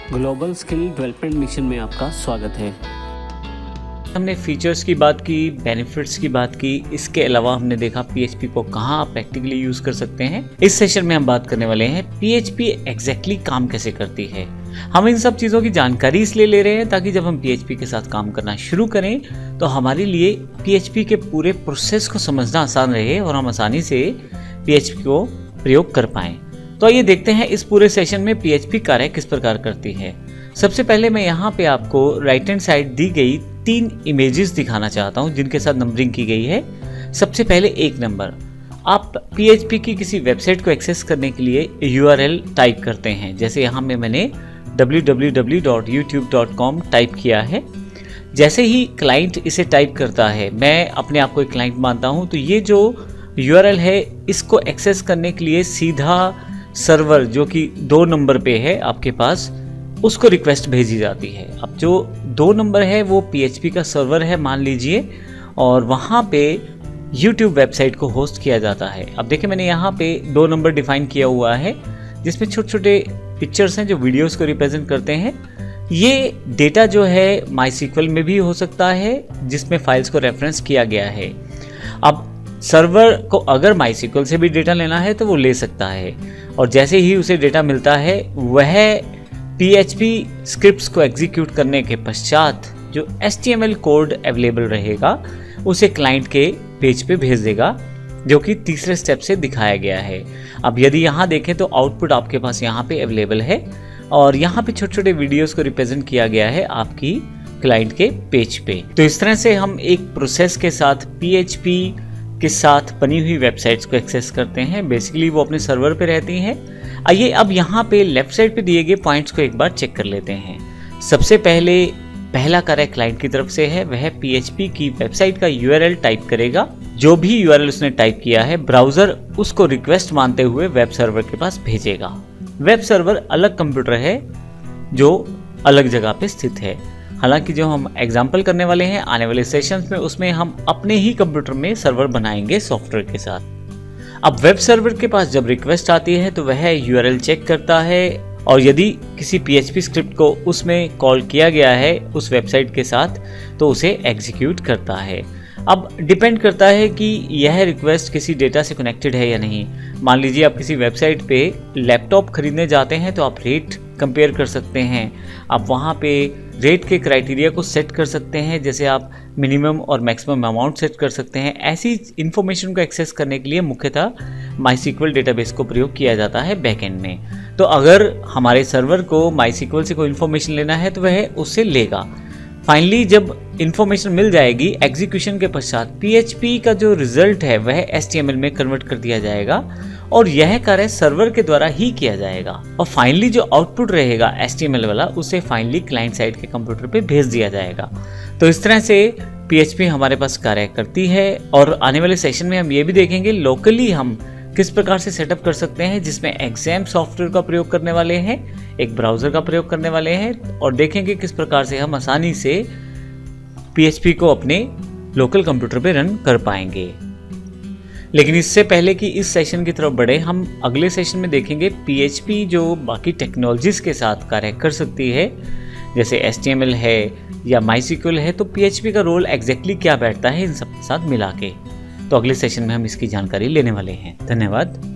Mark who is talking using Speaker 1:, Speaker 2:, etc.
Speaker 1: Global skill development mission में आपका स्वागत है।
Speaker 2: हमने फीचर्स की बात की, बेनिफिट्स की बात की, इसके अलावा हमने देखा पीएचपी को कहाँ प्रैक्टिकली यूज कर सकते हैं। इस सेशन में हम बात करने वाले हैं पीएचपी एग्जैक्टली काम कैसे करती है। हम इन सब चीज़ों की जानकारी इसलिए ले रहे हैं ताकि जब हम पीएचपी के साथ काम करना शुरू करें तो हमारे लिए पीएचपी के पूरे प्रोसेस को समझना आसान रहे और हम आसानी से पीएचपी को प्रयोग कर पाएं। तो आइए देखते हैं इस पूरे सेशन में पीएचपी कार्य किस प्रकार करती है। सबसे पहले मैं यहाँ पे आपको राइट हैंड साइड दी गई 3 इमेजेस दिखाना चाहता हूँ जिनके साथ नंबरिंग की गई है। सबसे पहले 1 नंबर, आप पीएचपी की किसी वेबसाइट को एक्सेस करने के लिए URL टाइप करते हैं। जैसे यहाँ में मैंने www.youtube.com टाइप किया है। जैसे ही क्लाइंट इसे टाइप करता है, मैं अपने आप को एक क्लाइंट मानता हूँ, तो ये जो URL है इसको एक्सेस करने के लिए सीधा सर्वर जो कि 2 नंबर पे है आपके पास, उसको रिक्वेस्ट भेजी जाती है। अब जो 2 नंबर है वो पीएचपी का सर्वर है मान लीजिए, और वहाँ पे YouTube वेबसाइट को होस्ट किया जाता है। अब देखिए मैंने यहाँ पे 2 नंबर डिफाइन किया हुआ है जिसमें छोटे छोटे पिक्चर्स हैं जो वीडियोस को रिप्रेजेंट करते हैं। ये डेटा जो है MySQL में भी हो सकता है जिसमें फाइल्स को रेफरेंस किया गया है। अब सर्वर को अगर MySQL से भी डेटा लेना है तो वो ले सकता है, और जैसे ही उसे डेटा मिलता है वह PHP स्क्रिप्ट्स को एग्जीक्यूट करने के पश्चात जो HTML कोड अवेलेबल रहेगा उसे क्लाइंट के पेज पे भेज देगा, जो कि तीसरे स्टेप से दिखाया गया है। अब यदि यहाँ देखें तो आउटपुट आपके पास यहाँ पे अवेलेबल है, और यहाँ पे छोटे छोटे वीडियोस को रिप्रेजेंट किया गया है आपकी क्लाइंट के पेज पे। तो इस तरह से हम एक प्रोसेस के साथ PHP के साथ बनी हुई वेबसाइट्स को एक्सेस करते हैं। बेसिकली वो अपने सर्वर पे रहती हैं। आइए अब यहाँ पे लेफ्ट साइड पे दिए गए पॉइंट्स को एक बार चेक कर लेते हैं। सबसे पहला कार्य क्लाइंट की तरफ से है, वह PHP की वेबसाइट का URL टाइप करेगा। जो भी URL उसने टाइप किया है ब्राउजर उसको रिक्वेस्ट मानते हुए वेब सर्वर के पास भेजेगा। वेब सर्वर अलग कंप्यूटर है जो अलग जगह पे स्थित है। हालांकि जो हम एग्जाम्पल करने वाले हैं आने वाले सेशंस में, उसमें हम अपने ही कंप्यूटर में सर्वर बनाएंगे सॉफ्टवेयर के साथ। अब वेब सर्वर के पास जब रिक्वेस्ट आती है तो वह URL चेक करता है, और यदि किसी PHP स्क्रिप्ट को उसमें कॉल किया गया है उस वेबसाइट के साथ तो उसे एग्जीक्यूट करता है। अब डिपेंड करता है कि यह रिक्वेस्ट किसी डेटा से कनेक्टेड है या नहीं। मान लीजिए आप किसी वेबसाइट पे लैपटॉप खरीदने जाते हैं तो आप रेट कंपेयर कर सकते हैं। आप वहाँ पे रेट के क्राइटेरिया को सेट कर सकते हैं, जैसे आप मिनिमम और मैक्सिमम अमाउंट सेट कर सकते हैं। ऐसी इन्फॉर्मेशन को एक्सेस करने के लिए मुख्यतः MySQL डेटाबेस को प्रयोग किया जाता है बैकएंड में। तो अगर हमारे सर्वर को MySQL से कोई इन्फॉर्मेशन लेना है तो वह उससे लेगा। फाइनली जब इन्फॉर्मेशन मिल जाएगी, एग्जीक्यूशन के पश्चात PHP का जो रिजल्ट है वह HTML में कन्वर्ट कर दिया जाएगा, और यह कार्य सर्वर के द्वारा ही किया जाएगा। और फाइनली जो आउटपुट रहेगा HTML वाला, उसे फाइनली क्लाइंट साइड के कंप्यूटर पे भेज दिया जाएगा। तो इस तरह से PHP हमारे पास कार्य करती है, और आने वाले सेशन में हम ये भी देखेंगे लोकली हम किस प्रकार से सेटअप कर सकते हैं, जिसमें एग्जाम सॉफ्टवेयर का प्रयोग करने वाले हैं, एक ब्राउज़र का प्रयोग करने वाले हैं, और देखेंगे किस प्रकार से हम आसानी से PHP को अपने लोकल कंप्यूटर पे रन कर पाएंगे। लेकिन इससे पहले कि इस सेशन की तरफ बढ़े, हम अगले सेशन में देखेंगे PHP जो बाकी टेक्नोलॉजीज़ के साथ कार्य कर सकती है, जैसे HTML है या MySQL है, तो PHP का रोल एग्जैक्टली क्या बैठता है इन सब के साथ मिला के। तो अगले सेशन में हम इसकी जानकारी लेने वाले हैं। धन्यवाद।